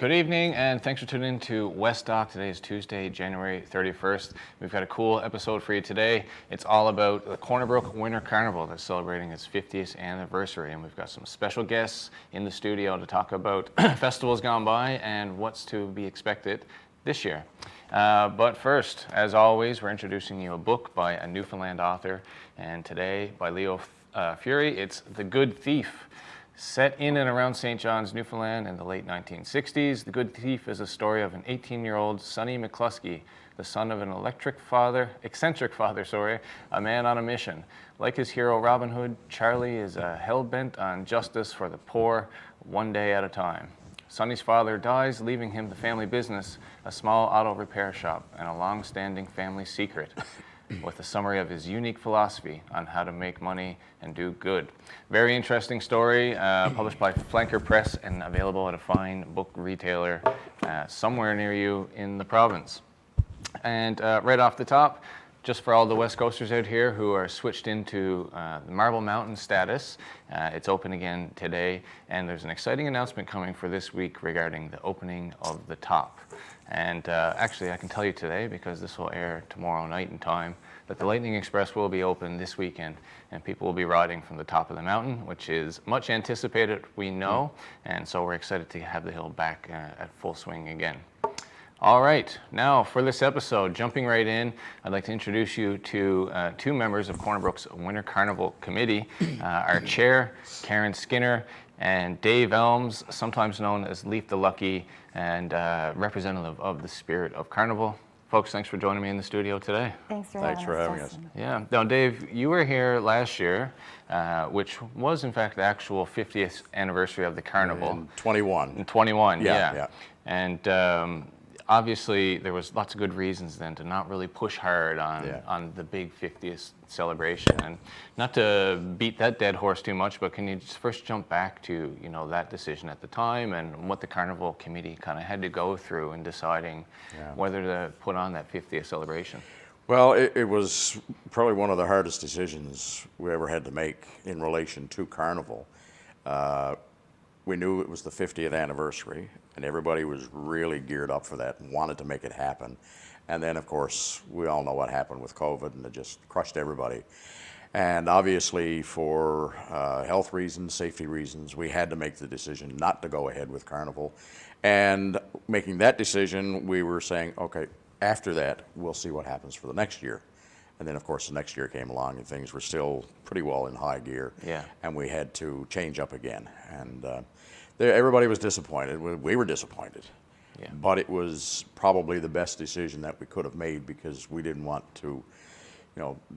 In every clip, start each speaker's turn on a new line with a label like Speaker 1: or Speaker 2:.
Speaker 1: Good evening, and thanks for tuning in to West Dock. Today is Tuesday, January 31st. We've got a cool episode for you today. It's all about the Brook Winter Carnival that's celebrating its 50th anniversary, and we've got some special guests in the studio to talk about festivals gone by and what's to be expected this year. But first, as always, we're introducing you a book by a Newfoundland author, and today by Leo Fury. It's The Good Thief. Set in and around St. John's, Newfoundland in the late 1960s, The Good Thief is a story of an 18-year-old Sonny McCluskey, the son of an eccentric father, a man on a mission. Like his hero Robin Hood, Charlie is hell-bent on justice for the poor, one day at a time. Sonny's father dies, leaving him the family business, a small auto repair shop, and a long-standing family secret, with a summary of his unique philosophy on how to make money and do good. Very interesting story, published by Flanker Press and available at a fine book retailer somewhere near you in the province. And right off the top, just for all the West Coasters out here who are switched into the Marble Mountain status, it's open again today, and there's an exciting announcement coming for this week regarding the opening of the top. And actually, I can tell you today, because this will air tomorrow night in time, that the Lightning Express will be open this weekend, and people will be riding from the top of the mountain, which is much anticipated, we know, and so we're excited to have the hill back at full swing again. All right, now for this episode, jumping right in, I'd like to introduce you to two members of Brook's Winter Carnival Committee, our chair, Karen Skinner, and Dave Elms, sometimes known as Leaf the Lucky, and representative of the spirit of Carnival. Folks, thanks for joining me in the studio today.
Speaker 2: Thanks for having us.
Speaker 1: Yeah. Now, Dave, you were here last year, which was, in fact, the actual 50th anniversary of the Carnival.
Speaker 3: In 21.
Speaker 1: In 21,
Speaker 3: yeah.
Speaker 1: And obviously, there was lots of good reasons then to not really push hard on the big 50th celebration. And not to beat that dead horse too much, but can you just first jump back to, that decision at the time and what the Carnival Committee kind of had to go through in deciding whether to put on that 50th celebration?
Speaker 3: Well, it was probably one of the hardest decisions we ever had to make in relation to Carnival. We knew it was the 50th anniversary, and everybody was really geared up for that and wanted to make it happen. And then, of course, we all know what happened with COVID, and it just crushed everybody. And obviously, for health reasons, safety reasons, we had to make the decision not to go ahead with Carnival. And making that decision, we were saying, okay, after that, we'll see what happens for the next year. And then, of course, the next year came along, and things were still pretty well in high gear.
Speaker 1: Yeah.
Speaker 3: And we had to change up again. And everybody was disappointed. We were disappointed.
Speaker 1: Yeah.
Speaker 3: But it was probably the best decision that we could have made, because we didn't want to,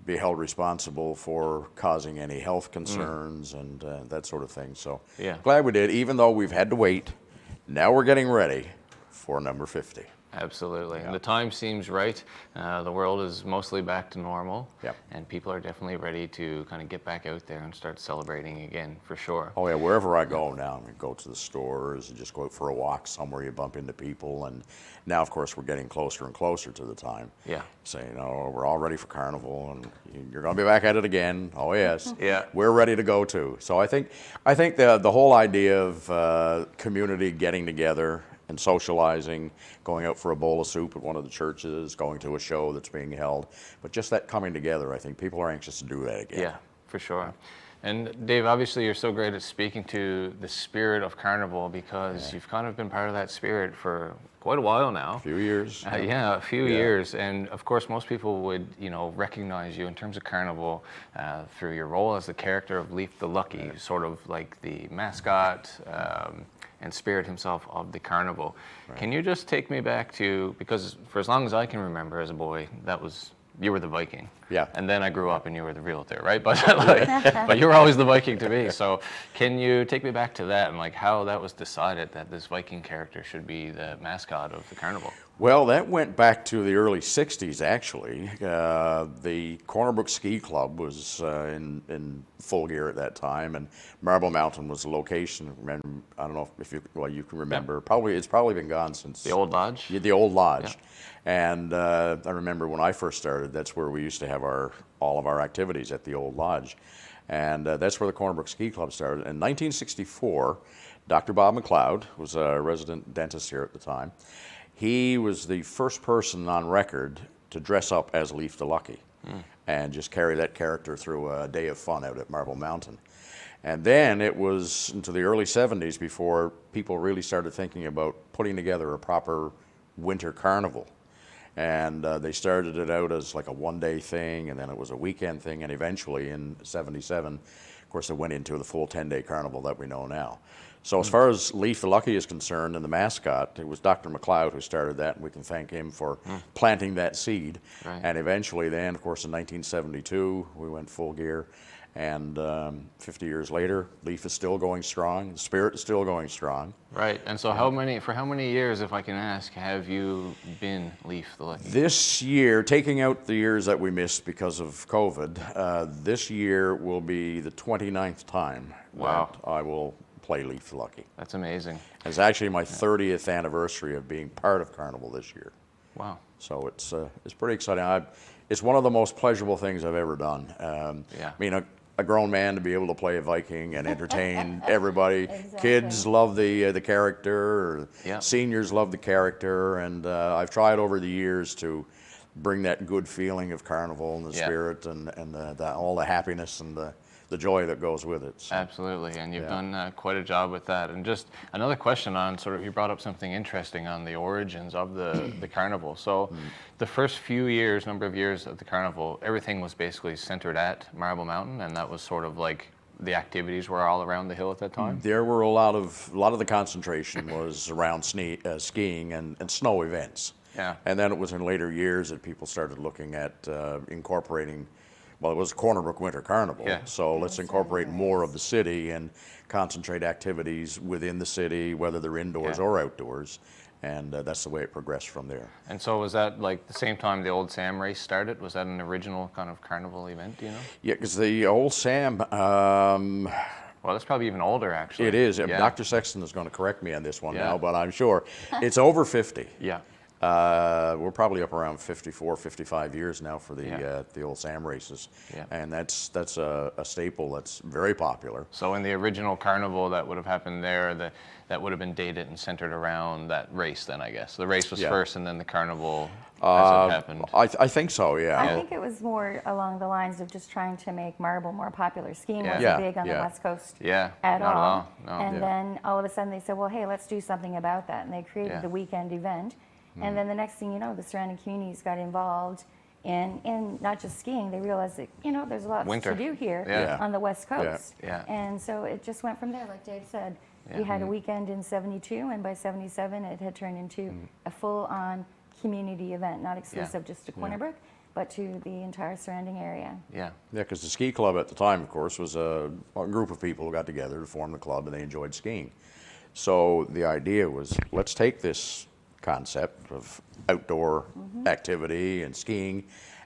Speaker 3: be held responsible for causing any health concerns and that sort of thing. So glad we did, even though we've had to wait. Now we're getting ready for number 50.
Speaker 1: Absolutely. Yeah. And the time seems right. The world is mostly back to normal.
Speaker 3: Yep.
Speaker 1: And people are definitely ready to kind of get back out there and start celebrating again, for sure.
Speaker 3: Oh, yeah. Wherever I go now, I go to the stores and just go out for a walk somewhere, you bump into people. And now, of course, we're getting closer and closer to the time.
Speaker 1: Yeah.
Speaker 3: Saying, we're all ready for Carnival, and you're going to be back at it again. Oh, yes.
Speaker 1: Yeah.
Speaker 3: We're ready to go, too. So I think the whole idea of community getting together and socializing, going out for a bowl of soup at one of the churches, going to a show that's being held. But just that coming together, I think people are anxious to do that again.
Speaker 1: Yeah, for sure. And Dave, obviously you're so great at speaking to the spirit of Carnival, because you've kind of been part of that spirit for quite a while now.
Speaker 3: A few years.
Speaker 1: A few years. And of course, most people would, recognize you in terms of Carnival through your role as the character of Leaf the Lucky, sort of like the mascot, and spirit himself of the Carnival. Right. Can you just take me back to, because for as long as I can remember as a boy, you were the Viking.
Speaker 3: Yeah.
Speaker 1: And then I grew up and you were the realtor, right? But but you were always the Viking to me. So can you take me back to that and how that was decided that this Viking character should be the mascot of the Carnival?
Speaker 3: Well, that went back to the early 60s, actually. The Corner Brook Ski Club was in full gear at that time, and Marble Mountain was the location. And I don't know if you can remember. Probably it's probably been gone since
Speaker 1: The old lodge?
Speaker 3: Yeah, the old lodge.
Speaker 1: Yep.
Speaker 3: And I remember when I first started, that's where we used to have all of our activities at the old lodge. And that's where the Corner Brook Ski Club started. In 1964, Dr. Bob McLeod was a resident dentist here at the time. He was the first person on record to dress up as Leif the Lucky and just carry that character through a day of fun out at Marble Mountain. And then it was into the early 70s before people really started thinking about putting together a proper winter carnival. And they started it out as like a one-day thing, and then it was a weekend thing, and eventually in 77, of course, it went into the full 10-day carnival that we know now. So as far as Leif the Lucky is concerned and the mascot, it was Dr. McLeod who started that, and we can thank him for planting that seed.
Speaker 1: Right.
Speaker 3: And eventually then, of course, in 1972, we went full gear. And 50 years later, Leif is still going strong. The spirit is still going strong.
Speaker 1: Right. And so for how many years, if I can ask, have you been Leif the Lucky?
Speaker 3: This year, taking out the years that we missed because of COVID, this year will be the 29th time
Speaker 1: Wow.
Speaker 3: that I will play Leif the Lucky.
Speaker 1: That's amazing.
Speaker 3: It's actually my 30th anniversary of being part of Carnival this year.
Speaker 1: Wow.
Speaker 3: So it's pretty exciting. It's one of the most pleasurable things I've ever done.
Speaker 1: Yeah.
Speaker 3: I mean, a grown man to be able to play a Viking and entertain everybody.
Speaker 2: Exactly.
Speaker 3: Kids love the character, or
Speaker 1: Yeah.
Speaker 3: seniors love the character, and I've tried over the years to bring that good feeling of Carnival and the
Speaker 1: Yeah.
Speaker 3: spirit and all the happiness and the joy that goes with it. So,
Speaker 1: Absolutely, and you've
Speaker 3: Yeah.
Speaker 1: done quite a job with that. And just another question on you brought up something interesting on the origins of the carnival. So the first number of years of the carnival, everything was basically centered at Marble Mountain, and that was sort of like the activities were all around the hill at that time?
Speaker 3: There were a lot of the concentration was around skiing and snow events.
Speaker 1: Yeah.
Speaker 3: And then it was in later years that people started looking at incorporating. Well, it was Corner Brook Winter Carnival,
Speaker 1: Yeah.
Speaker 3: so let's incorporate more of the city and concentrate activities within the city, whether they're indoors
Speaker 1: Yeah.
Speaker 3: or outdoors, and that's the way it progressed from there.
Speaker 1: And so was that like the same time the Old Sam race started? Was that an original kind of carnival event, do you know?
Speaker 3: Yeah, because the old Sam,
Speaker 1: Well, that's probably even older, actually.
Speaker 3: it is.
Speaker 1: Yeah.
Speaker 3: Dr. Sexton is going to correct me on this one
Speaker 1: Yeah.
Speaker 3: now, but I'm sure it's over 50.
Speaker 1: Yeah.
Speaker 3: We're probably up around 54, 55 years now for
Speaker 1: Yeah.
Speaker 3: the old Sam races,
Speaker 1: Yeah.
Speaker 3: and that's a staple that's very popular.
Speaker 1: So in the original carnival that would have happened there, that would have been dated and centered around that race then, I guess. The race was
Speaker 3: Yeah.
Speaker 1: first and then the carnival as it happened.
Speaker 3: I think so, yeah.
Speaker 2: I think it was more along the lines of just trying to make marble more popular. Skiing
Speaker 1: Yeah.
Speaker 2: wasn't
Speaker 3: Yeah,
Speaker 2: big on
Speaker 3: yeah.
Speaker 2: the West Coast
Speaker 1: Yeah,
Speaker 2: at
Speaker 1: not at
Speaker 2: all.
Speaker 1: all, no.
Speaker 2: And
Speaker 3: Yeah.
Speaker 2: then all of a sudden they said, well, hey, let's do something about that. And they created
Speaker 1: Yeah.
Speaker 2: the weekend event. And then the next thing you know, the surrounding communities got involved in not just skiing. They realized that, there's lots
Speaker 1: Winter.
Speaker 2: to do here
Speaker 1: Yeah.
Speaker 2: on the West Coast.
Speaker 1: Yeah.
Speaker 2: And so it just went from there, like Dave said.
Speaker 1: Yeah.
Speaker 2: We had a weekend in 72, and by 77, it had turned into a full-on community event, not exclusive just to Corner Brook, but to the entire surrounding area.
Speaker 1: Yeah.
Speaker 3: Yeah, because the ski club at the time, of course, was a group of people who got together to form the club, and they enjoyed skiing. So the idea was, let's take this concept of outdoor activity and skiing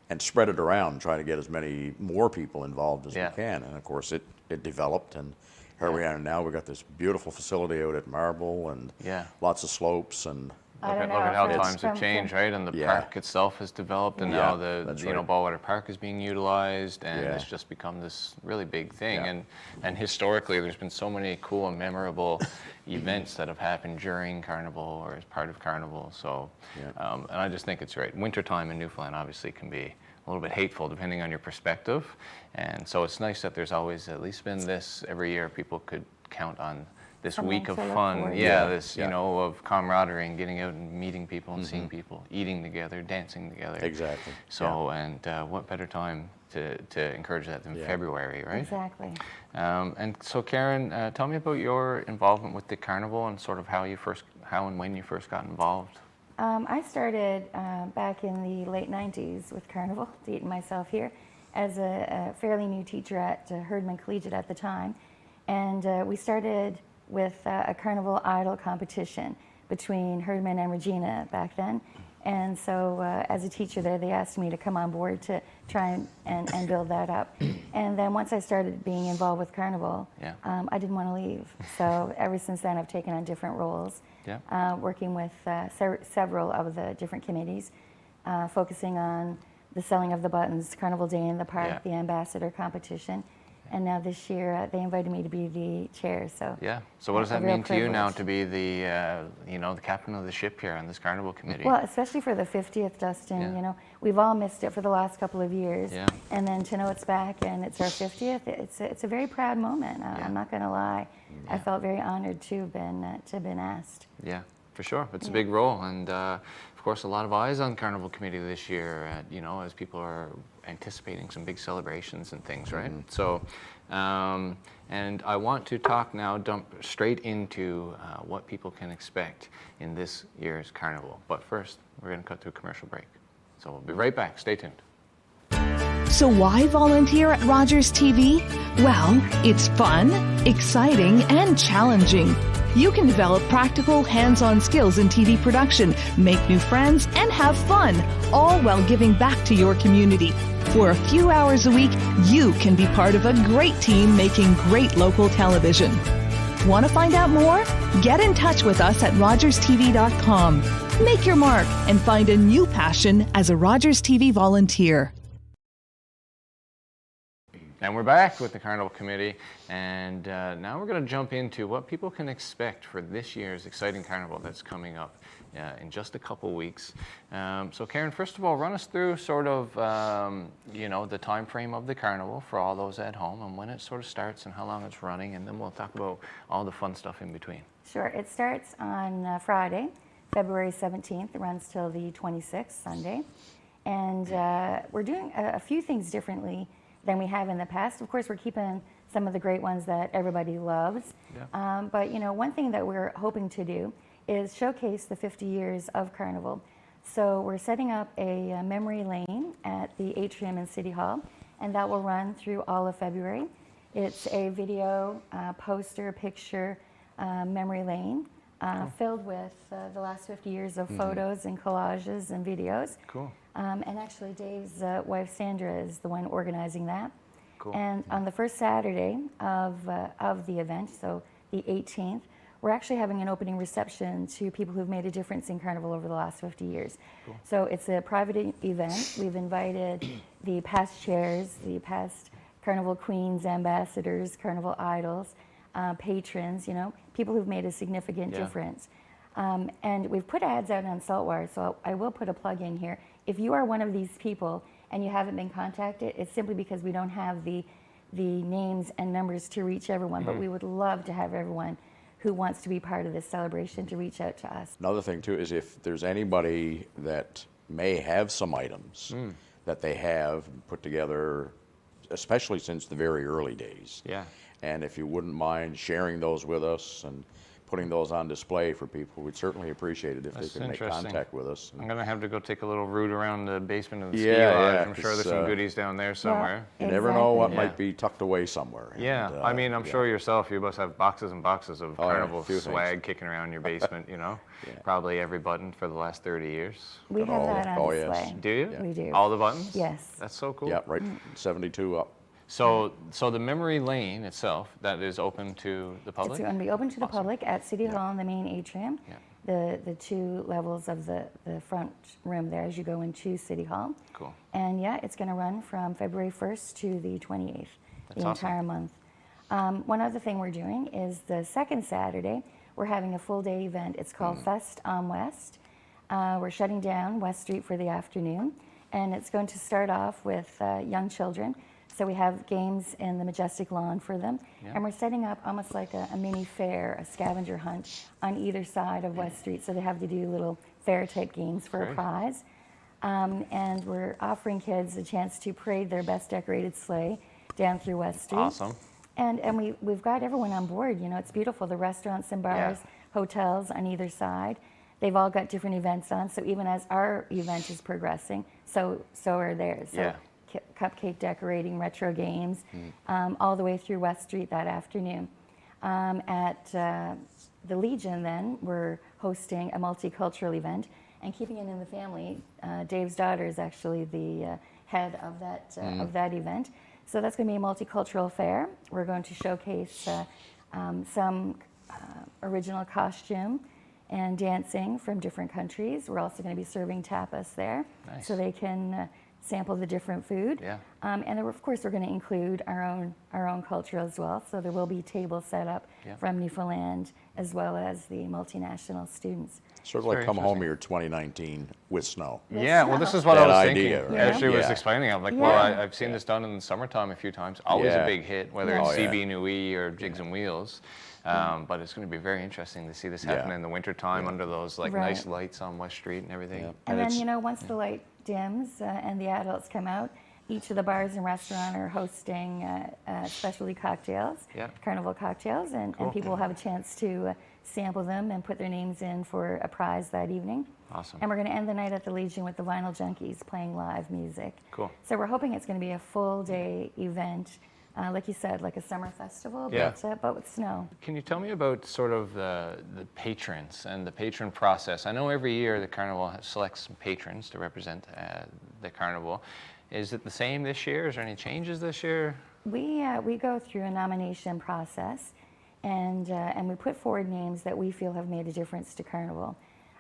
Speaker 3: and spread it around and try to get as many more people involved as
Speaker 1: Yeah.
Speaker 3: we can. And of course, it developed, and here we are now. We've got this beautiful facility out at Marble and
Speaker 1: Yeah.
Speaker 3: lots of slopes and
Speaker 2: I
Speaker 1: Look
Speaker 2: don't
Speaker 1: at,
Speaker 2: know,
Speaker 1: look at how
Speaker 2: from-
Speaker 1: times have
Speaker 2: from-
Speaker 1: changed, right? And the
Speaker 3: Yeah.
Speaker 1: park itself has developed, and
Speaker 3: Yeah,
Speaker 1: now the
Speaker 3: that's
Speaker 1: you know
Speaker 3: right.
Speaker 1: Ballwater Park is being utilized, and
Speaker 3: Yeah.
Speaker 1: it's just become this really big thing.
Speaker 3: Yeah.
Speaker 1: And historically, there's been so many cool and memorable events that have happened during Carnival or as part of Carnival. So,
Speaker 3: Yeah.
Speaker 1: and I just think it's great. Wintertime in Newfoundland obviously can be a little bit hateful depending on your perspective, and so it's nice that there's always at least been this every year. People could count on this
Speaker 2: Something
Speaker 1: week of
Speaker 2: to look
Speaker 1: fun,
Speaker 2: forward to.
Speaker 1: yeah,
Speaker 3: Yeah,
Speaker 1: this
Speaker 3: yeah.
Speaker 1: of camaraderie and getting out and meeting people and seeing people, eating together, dancing together.
Speaker 3: exactly.
Speaker 1: So, and what better time to encourage that than
Speaker 3: Yeah.
Speaker 1: February, right?
Speaker 2: Exactly.
Speaker 1: And so, Karen, tell me about your involvement with the carnival and sort of how and when you first got involved.
Speaker 2: I started back in the late 90s with Carnival, dating myself here, as a fairly new teacher at Herdman Collegiate at the time. And we started with a Carnival Idol competition. between Herdman and Regina back then. And so as a teacher there, they asked me to come on board to try and build that up. And then once I started being involved with Carnival, I didn't want to leave. So ever since then, I've taken on different roles, working with several of the different committees, focusing on the selling of the buttons, Carnival Day in the Park, the ambassador competition. And now this year, they invited me to be the chair. So
Speaker 1: So what does that mean to you now to be the the captain of the ship here on this Carnival committee?
Speaker 2: Well, especially for the 50th, Dustin. You know, we've all missed it for the last couple of years, and then to know it's back and it's our 50th, it's a very proud moment. I'm not going to lie. I felt very honored to have been asked.
Speaker 1: Yeah, for sure. It's a big role, and of course, a lot of eyes on Carnival Committee this year. As people are anticipating some big celebrations and things, right? So, and I want to talk now, dump straight into what people can expect in this year's Carnival. But first, we're going to cut to a commercial break. So we'll be right back. Stay tuned.
Speaker 4: So why volunteer at Rogers TV? Well, it's fun, exciting, and challenging. You can develop practical, hands-on skills in TV production, make new friends, and have fun, all while giving back to your community. For a few hours a week, you can be part of a great team making great local television. Want to find out more? Get in touch with us at rogerstv.com. Make your mark and find a new passion as a Rogers TV volunteer.
Speaker 1: And we're back with the Carnival Committee, and now we're going to jump into what people can expect for this year's exciting Carnival that's coming up in just a couple weeks. So Karen, first of all, run us through sort of, the time frame of the Carnival for all those at home and when it sort of starts and how long it's running, and then we'll talk about all the fun stuff in between.
Speaker 2: Sure. It starts on Friday, February 17th. It runs till the 26th, Sunday. And we're doing a few things differently than we have in the past. Of course, we're keeping some of the great ones that everybody loves. But one thing that we're hoping to do is showcase the 50 years of Carnival. So we're setting up a memory lane at the atrium in City Hall, and that will run through all of February. It's a video, poster, picture, memory lane filled with the last 50 years of photos and collages and videos.
Speaker 1: Cool.
Speaker 2: And actually, Dave's wife, Sandra, is the one organizing that.
Speaker 1: Cool.
Speaker 2: And on the first Saturday of the event, so the 18th, we're actually having an opening reception to people who've made a difference in Carnival over the last 50 years. Cool. So it's a private event. We've invited the past chairs, the past Carnival queens, ambassadors, Carnival idols, patrons, people who've made a significant difference. And we've put ads out on Saltwire, so I will put a plug in here. If you are one of these people and you haven't been contacted, it's simply because we don't have the names and numbers to reach everyone, but we would love to have everyone who wants to be part of this celebration to reach out to us.
Speaker 3: Another thing too is if there's anybody that may have some items that they have put together, especially since the very early days. And if you wouldn't mind sharing those with us and putting those on display for people, we'd certainly appreciate it if they could make contact with us.
Speaker 1: I'm going to have to go take a little route around the basement of the ski lodge. I'm sure there's some goodies down there somewhere.
Speaker 3: You never know what might be tucked away somewhere.
Speaker 1: And, I mean, I'm sure yourself, you must have boxes and boxes of Carnival swag kicking around your basement, Probably every button for the last 30 years.
Speaker 2: We have that on display.
Speaker 3: Yes.
Speaker 1: Do you?
Speaker 2: Yeah. We do.
Speaker 1: All the buttons?
Speaker 2: Yes.
Speaker 1: That's so cool.
Speaker 3: Yeah, right, 72 up.
Speaker 1: So the memory lane itself, that is open to the public?
Speaker 2: It's going to be open to the public at City Hall in the main atrium, the two levels of the front room there as you go into City Hall.
Speaker 1: Cool.
Speaker 2: And it's going to run from February 1st to the 28th, the entire month. One other thing we're doing is the second Saturday, we're having a full day event. It's called Fest on West. We're shutting down West Street for the afternoon, and it's going to start off with young children. So we have games in the Majestic Lawn for them. And we're setting up almost like a mini fair, a scavenger hunt on either side of West Street. So they have to do little fair type games for a prize. And we're offering kids a chance to parade their best decorated sleigh down through West Street.
Speaker 1: Awesome.
Speaker 2: And we've got everyone on board. It's beautiful. The restaurants and bars, hotels on either side. They've all got different events on. So even as our event is progressing, so are theirs. So cupcake decorating, retro games, all the way through West Street that afternoon. At the Legion then, we're hosting a multicultural event and keeping it in the family. Dave's daughter is actually the head of that event. So that's going to be a multicultural fair. We're going to showcase some original costume and dancing from different countries. We're also going to be serving tapas there,
Speaker 1: Nice.
Speaker 2: so they can sample the different food.
Speaker 1: Yeah.
Speaker 2: And then of course we're going to include our own culture as well. So there will be tables set up
Speaker 1: Yeah.
Speaker 2: from Newfoundland as well as the multinational students.
Speaker 3: Sort of like
Speaker 1: Very
Speaker 3: come home
Speaker 1: interesting.
Speaker 3: here 2019 with snow.
Speaker 1: Yeah, well, this is what I
Speaker 3: That
Speaker 1: was
Speaker 3: idea,
Speaker 1: thinking.
Speaker 3: right?
Speaker 1: As she was
Speaker 3: Yeah.
Speaker 1: explaining, I'm like, well,
Speaker 2: Yeah.
Speaker 1: I've seen this done in the summertime a few times. Always a
Speaker 3: Yeah.
Speaker 1: big hit, whether
Speaker 2: Yeah.
Speaker 1: it's
Speaker 3: Oh, yeah.
Speaker 1: CB Nui or Jigs and Wheels. But it's going to be very interesting to see this happen
Speaker 3: Yeah.
Speaker 1: in the wintertime under those like
Speaker 2: Right.
Speaker 1: nice lights on West Street and everything.
Speaker 3: Yeah.
Speaker 2: And
Speaker 3: And
Speaker 2: then,
Speaker 3: it's-
Speaker 2: once the light dims and the adults come out, each of the bars and restaurants are hosting specialty cocktails,
Speaker 1: Yeah.
Speaker 2: carnival cocktails, and people will have a chance to sample them and put their names in for a prize that evening.
Speaker 1: Awesome.
Speaker 2: And we're going to end the night at the Legion with the Vinyl Junkies playing live music.
Speaker 1: Cool.
Speaker 2: So we're hoping it's going to be a full day event, like you said, like a summer festival,
Speaker 1: Yeah.
Speaker 2: but with snow.
Speaker 1: Can you tell me about sort of the patrons and the patron process? I know every year the carnival selects some patrons to represent the carnival. Is it the same this year? Is there any changes this year?
Speaker 2: We go through a nomination process, and we put forward names that we feel have made a difference to Carnival.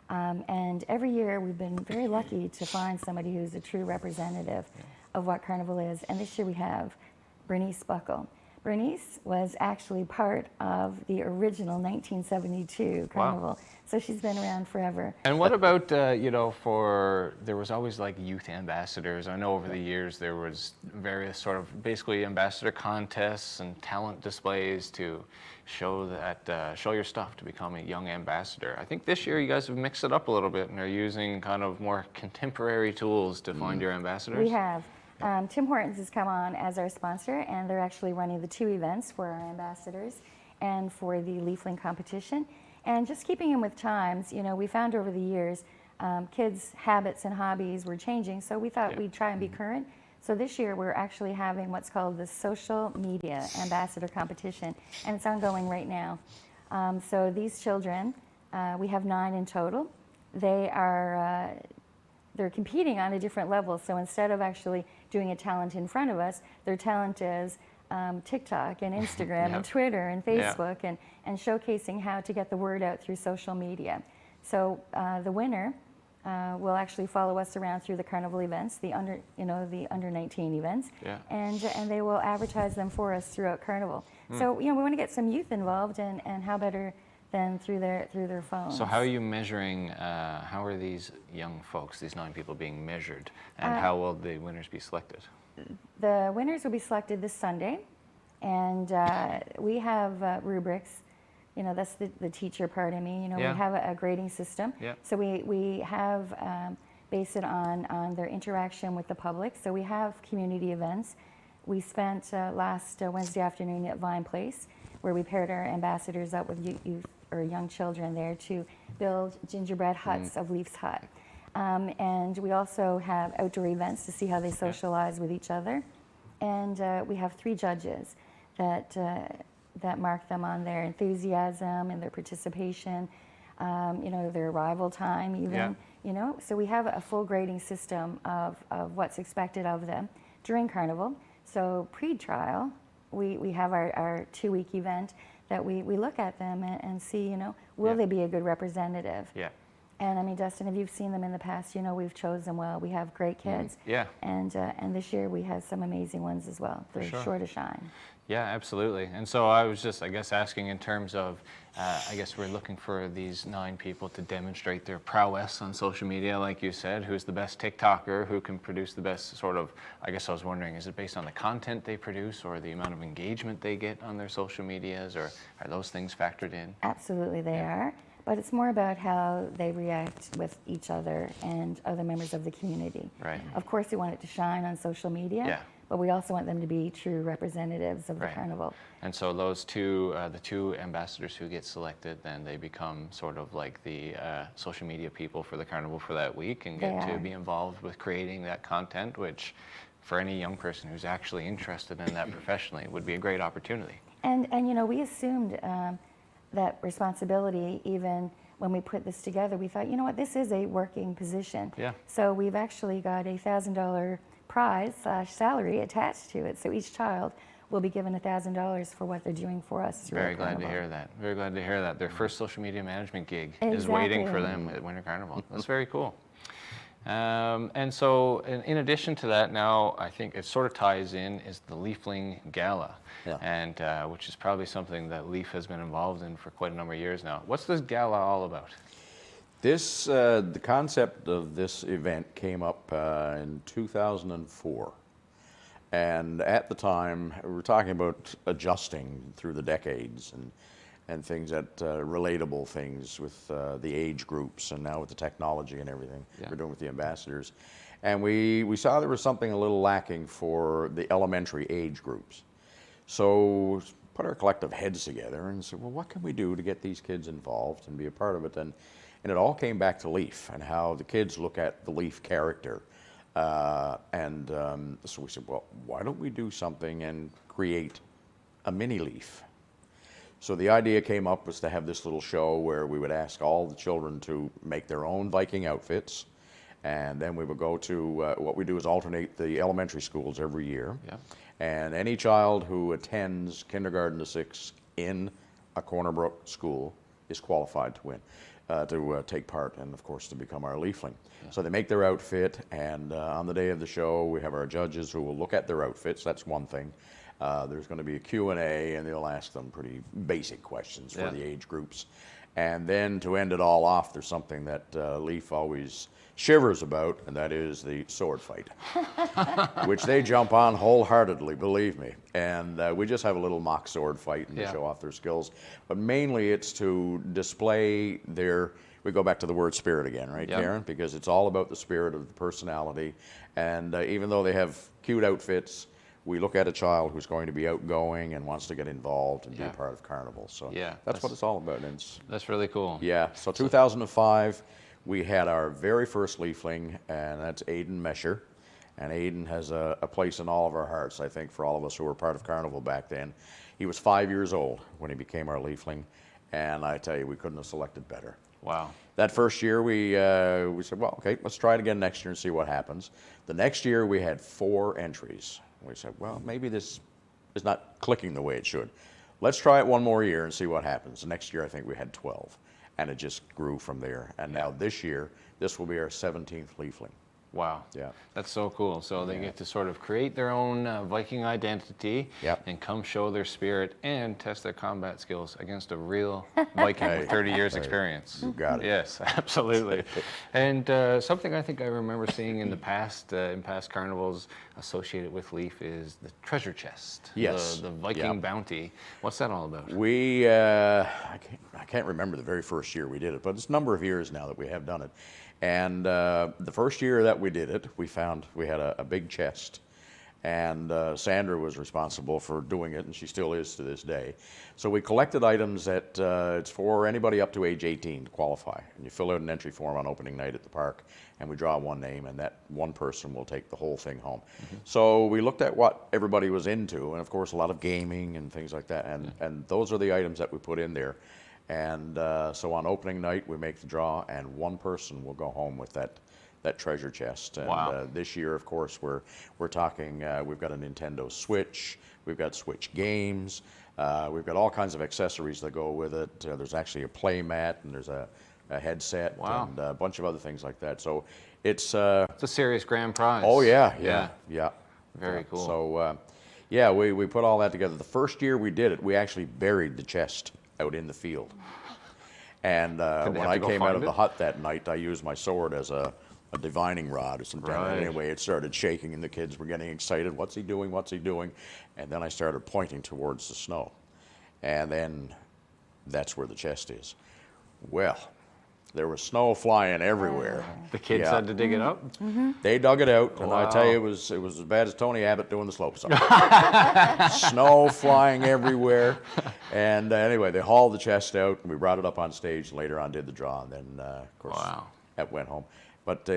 Speaker 2: And every year we've been very lucky to find somebody who's a true representative of what Carnival is. And this year we have Bernice Buckle. Bernice was actually part of the original 1972 Carnival, so she's been around forever.
Speaker 1: And what about, there was always like youth ambassadors. I know over the years there was various sort of basically ambassador contests and talent displays to show show your stuff to become a young ambassador. I think this year you guys have mixed it up a little bit and are using kind of more contemporary tools to find your ambassadors.
Speaker 2: We have. Tim Hortons has come on as our sponsor, and they're actually running the two events for our ambassadors and for the leafling competition. And just keeping in with times, we found over the years kids' habits and hobbies were changing, so we thought we'd try and be current. So this year we're actually having what's called the Social Media Ambassador Competition, and it's ongoing right now. So these children, we have 9 in total. They're competing on a different level. So instead of actually doing a talent in front of us, their talent is TikTok and Instagram and Twitter and Facebook and showcasing how to get the word out through social media. So the winner will actually follow us around through the carnival events, the under 19 events, and they will advertise them for us throughout carnival. So we want to get some youth involved, and how better than through their phones.
Speaker 1: So how are you measuring, how are these young folks, these 9 people being measured, and how will the winners be selected?
Speaker 2: The winners will be selected this Sunday, and we have rubrics. That's the teacher part of me. We have a grading system. So we have based it on their interaction with the public. So we have community events. We spent last Wednesday afternoon at Vine Place, where we paired our ambassadors up with youth or young children there to build gingerbread huts of Leaf's Hut. And we also have outdoor events to see how they socialize with each other. And we have 3 judges that mark them on their enthusiasm and their participation, their arrival time even, So we have a full grading system of what's expected of them during Carnival. So pre-trial, we have our 2-week event that we look at them and see, will they be a good representative?
Speaker 1: Yeah.
Speaker 2: And I mean, Dustin, if you've seen them in the past, we've chosen well. We have great kids.
Speaker 1: Yeah.
Speaker 2: And this year we have some amazing ones as well. They're sure to shine.
Speaker 1: Yeah, absolutely. And so I was just, asking in terms of, we're looking for these 9 people to demonstrate their prowess on social media, like you said. Who's the best TikToker? Who can produce the best sort of, I was wondering, is it based on the content they produce or the amount of engagement they get on their social medias, or are those things factored in?
Speaker 2: Absolutely, they are. But it's more about how they react with each other and other members of the community.
Speaker 1: Right.
Speaker 2: Of course, we want it to shine on social media, but we also want them to be true representatives of the carnival.
Speaker 1: And so those the 2 ambassadors who get selected, then they become sort of like the social media people for the carnival for that week and get to be involved with creating that content, which for any young person who's actually interested in that professionally would be a great opportunity.
Speaker 2: And we assumed that responsibility. Even when we put this together, we thought, you know what, this is a working position.
Speaker 1: Yeah.
Speaker 2: So we've actually got a $1,000 prize / salary attached to it. So each child will be given $1,000 for what they're doing for us. through
Speaker 1: Very
Speaker 2: our
Speaker 1: glad to
Speaker 2: carnival.
Speaker 1: hear that. Very glad to hear that. Their first social media management gig is waiting for
Speaker 2: Exactly.
Speaker 1: them at Winter Carnival. That's very cool. And so, in addition to that, now I think it sort of ties in is the Leafling Gala,
Speaker 3: Yeah.
Speaker 1: and which is probably something that Leaf has been involved in for quite a number of years now. What's this gala all about?
Speaker 3: This, the concept of this event came up in 2004. And at the time, we were talking about adjusting through the decades and things that, relatable things with the age groups and now with the technology and everything
Speaker 1: Yeah.
Speaker 3: we're doing with the ambassadors. And we saw there was something a little lacking for the elementary age groups. So put our collective heads together and said, well, what can we do to get these kids involved and be a part of it? And it all came back to Leaf and how the kids look at the Leaf character. So we said, well, why don't we do something and create a mini Leaf? So the idea came up was to have this little show where we would ask all the children to make their own Viking outfits. And then we would go to, what we do is alternate the elementary schools every year.
Speaker 1: Yeah.
Speaker 3: And any child who attends kindergarten to 6 in a Corner Brook school is qualified to win, to take part, and of course to become our Leafling. Yeah. So they make their outfit, and on the day of the show, we have our judges who will look at their outfits. That's one thing. There's going to be a Q&A, and they'll ask them pretty basic questions for
Speaker 1: Yeah.
Speaker 3: the age groups. And then to end it all off, there's something that Leaf always shivers about, and that is the sword fight, which they jump on wholeheartedly, believe me. And we just have a little mock sword fight and to
Speaker 1: Yeah.
Speaker 3: show off their skills. But mainly it's to display their, we go back to the word spirit again, right,
Speaker 1: Yep.
Speaker 3: Karen? Because it's all about the spirit of the personality. And even though they have cute outfits, we look at a child who's going to be outgoing and wants to get involved and be
Speaker 1: Yeah.
Speaker 3: a part of Carnival. So
Speaker 1: Yeah,
Speaker 3: that's what it's all about. And it's,
Speaker 1: That's really cool.
Speaker 3: yeah, so 2005, we had our very first Leafling, and that's Aiden Mesher. And Aiden has a place in all of our hearts, I think, for all of us who were part of Carnival back then. He was 5 years old when he became our Leafling, and I tell you, we couldn't have selected better.
Speaker 1: Wow.
Speaker 3: That first year, we said, well, okay, let's try it again next year and see what happens. The next year, we had 4 entries. We said, well, maybe this is not clicking the way it should. Let's try it one more year and see what happens. The next year, I think we had 12, and it just grew from there. And now this year, this will be our 17th Leafling.
Speaker 1: Wow.
Speaker 3: Yeah.
Speaker 1: That's so cool. So they get to sort of create their own Viking identity
Speaker 3: Yep.
Speaker 1: and come show their spirit and test their combat skills against a real Viking with 30 years experience.
Speaker 3: You got it.
Speaker 1: Yes, absolutely. And something I think I remember seeing in the past, in past carnivals associated with Leaf is the treasure chest.
Speaker 3: Yes.
Speaker 1: The Viking
Speaker 3: Yep.
Speaker 1: bounty. What's that all about?
Speaker 3: We, I can't remember the very first year we did it, but it's a number of years now that we have done it. And the first year that we did it, we found we had a big chest. And Sandra was responsible for doing it, and she still is to this day. So we collected items that it's for anybody up to age 18 to qualify. And you fill out an entry form on opening night at the park, and we draw one name, and that one person will take the whole thing home. Mm-hmm. So we looked at what everybody was into, and of course a lot of gaming and things like that. And those are the items that we put in there. And so on opening night, we make the draw, and one person will go home with that treasure chest. And
Speaker 1: Wow.
Speaker 3: This year, of course, we're talking. We've got a Nintendo Switch. We've got Switch games. We've got all kinds of accessories that go with it. There's actually a play mat, and there's a headset,
Speaker 1: Wow.
Speaker 3: and a bunch of other things like that. So it's.
Speaker 1: It's a serious grand prize.
Speaker 3: Oh yeah.
Speaker 1: Very
Speaker 3: Yeah.
Speaker 1: cool.
Speaker 3: So yeah, we put all that together. The first year we did it, we actually buried the chest out in the field. And when
Speaker 1: have
Speaker 3: I
Speaker 1: to go
Speaker 3: came out
Speaker 1: find
Speaker 3: of the
Speaker 1: it?
Speaker 3: hut that night, I used my sword as a divining rod or something.
Speaker 1: Right.
Speaker 3: Anyway, it started shaking, and the kids were getting excited. What's he doing? What's he doing? And then I started pointing towards the snow. And then that's where the chest is. Well, there was snow flying everywhere.
Speaker 1: The kids
Speaker 3: Yeah.
Speaker 1: had to dig it up?
Speaker 3: They dug it out, and I tell
Speaker 1: Wow.
Speaker 3: you, it was as bad as Tony Abbott doing the slope song. Snow flying everywhere. And anyway, they hauled the chest out, and we brought it up on stage, and later on did the draw, and then, of course,
Speaker 1: Wow.
Speaker 3: that went home. But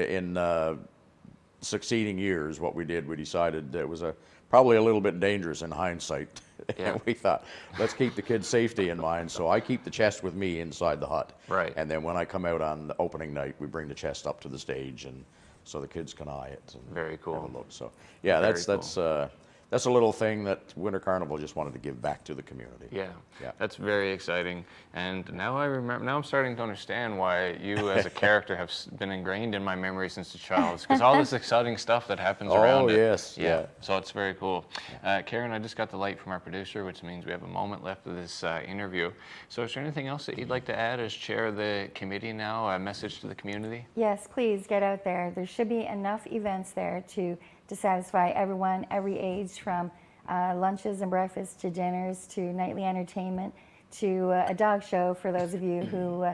Speaker 3: succeeding years, what we did, we decided that it was probably a little bit dangerous in hindsight.
Speaker 1: Yeah.
Speaker 3: And we thought, let's keep the kids' safety in mind. So I keep the chest with me inside the hut.
Speaker 1: Right.
Speaker 3: And then when I come out on the opening night, we bring the chest up to the stage, and so the kids can eye it. And
Speaker 1: Very cool.
Speaker 3: have a look. So yeah,
Speaker 1: Very
Speaker 3: that's a little thing that Winter Carnival just wanted to give back to the community.
Speaker 1: Yeah,
Speaker 3: Yeah.
Speaker 1: that's very exciting. And now I remember. Now I'm starting to understand why you, as a character, have been ingrained in my memory since a child. Because all this exciting stuff that happens around it.
Speaker 3: Oh yes, yeah.
Speaker 1: So it's very cool. Karen, I just got the light from our producer, which means we have a moment left of this interview. So is there anything else that you'd like to add as chair of the committee now? A message to the community?
Speaker 2: Yes, please get out there. There should be enough events there to satisfy everyone, every age, from lunches and breakfasts to dinners to nightly entertainment to a dog show for those of you who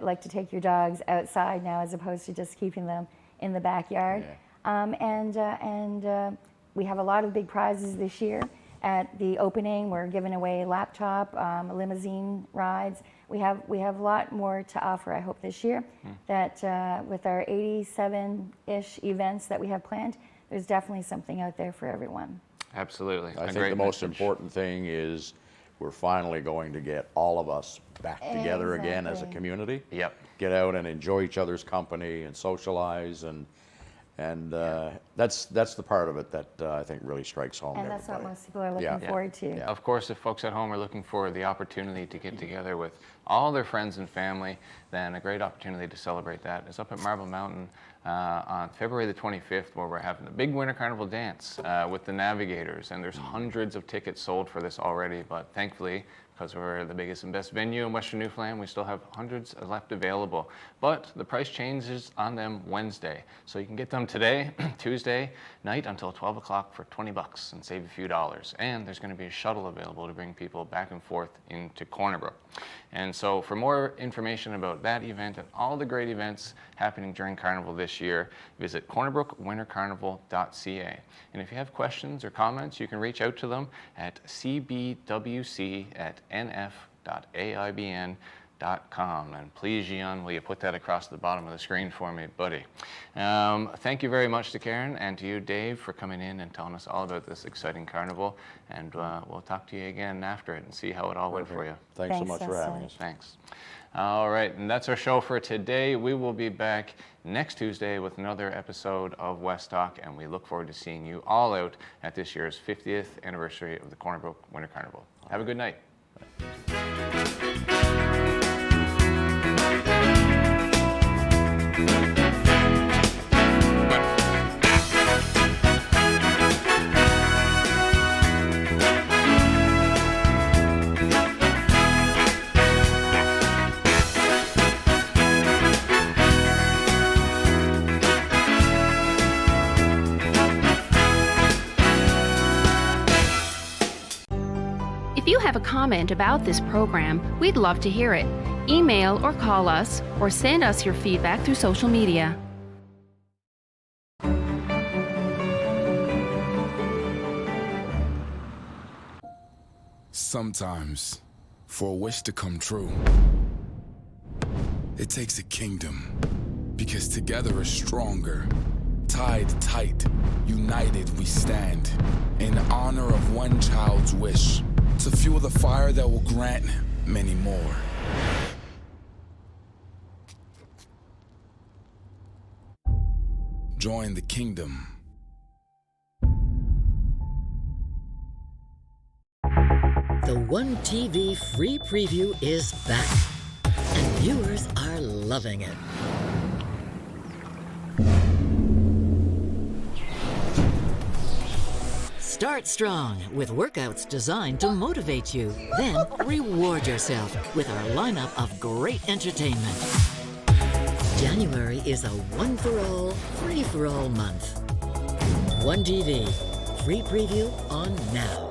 Speaker 2: like to take your dogs outside now as opposed to just keeping them in the backyard.
Speaker 3: Yeah.
Speaker 2: We have a lot of big prizes this year. At the opening, we're giving away a laptop, limousine rides. We have a lot more to offer, I hope, this year. That with our 87-ish events that we have planned, there's definitely something out there for everyone.
Speaker 1: Absolutely.
Speaker 3: I
Speaker 1: A
Speaker 3: think
Speaker 1: great
Speaker 3: the most
Speaker 1: message.
Speaker 3: important thing is we're finally going to get all of us back together again as a
Speaker 2: Exactly.
Speaker 3: community.
Speaker 1: Yep.
Speaker 3: Get out and enjoy each other's company and socialize, and that's the part of it that I think really strikes home.
Speaker 2: And
Speaker 3: to
Speaker 2: that's what
Speaker 3: everybody.
Speaker 2: most people are looking
Speaker 3: Yeah.
Speaker 2: forward to.
Speaker 3: Yeah.
Speaker 1: Of course, if folks at home are looking for the opportunity to get together with all their friends and family, then a great opportunity to celebrate that is up at Marble Mountain on February the 25th, where we're having the big Winter Carnival dance with the Navigators. And there's hundreds of tickets sold for this already, but thankfully, because we're the biggest and best venue in Western Newfoundland, we still have hundreds left available. But the price changes on them Wednesday. So you can get them today, Tuesday night, until 12 o'clock for $20 and save a few dollars. And there's going to be a shuttle available to bring people back and forth into Corner Brook. And so for more information about that event and all the great events happening during Carnival this year, visit cornerbrookWinterCarnival.ca. And if you have questions or comments, you can reach out to them at cbwc@nf.aibn.com. And please, Gian, will you put that across the bottom of the screen for me, buddy? Thank you very much to Karen and to you, Dave, for coming in and telling us all about this exciting carnival. And we'll talk to you again after it and see how it all went for you.
Speaker 3: Thanks so
Speaker 2: Thanks,
Speaker 3: much for having
Speaker 2: Justin.
Speaker 3: us.
Speaker 1: Thanks. All right, and that's our show for today. We will be back next Tuesday with another episode of West Talk, and we look forward to seeing you all out at this year's 50th anniversary of the Corner Brook Winter Carnival. Have a good night.
Speaker 5: If you have a comment about this program, we'd love to hear it. Email or call us, or send us your feedback through social media.
Speaker 6: Sometimes, for a wish to come true, it takes a kingdom, because together is stronger. Tied tight, united we stand, in honor of one child's wish, to fuel the fire that will grant many more. Join the kingdom.
Speaker 7: The One TV free preview is back, and viewers are loving it. Start strong with workouts designed to motivate you. Then reward yourself with our lineup of great entertainment. January is a one-for-all, free-for-all month. One TV, free preview on now.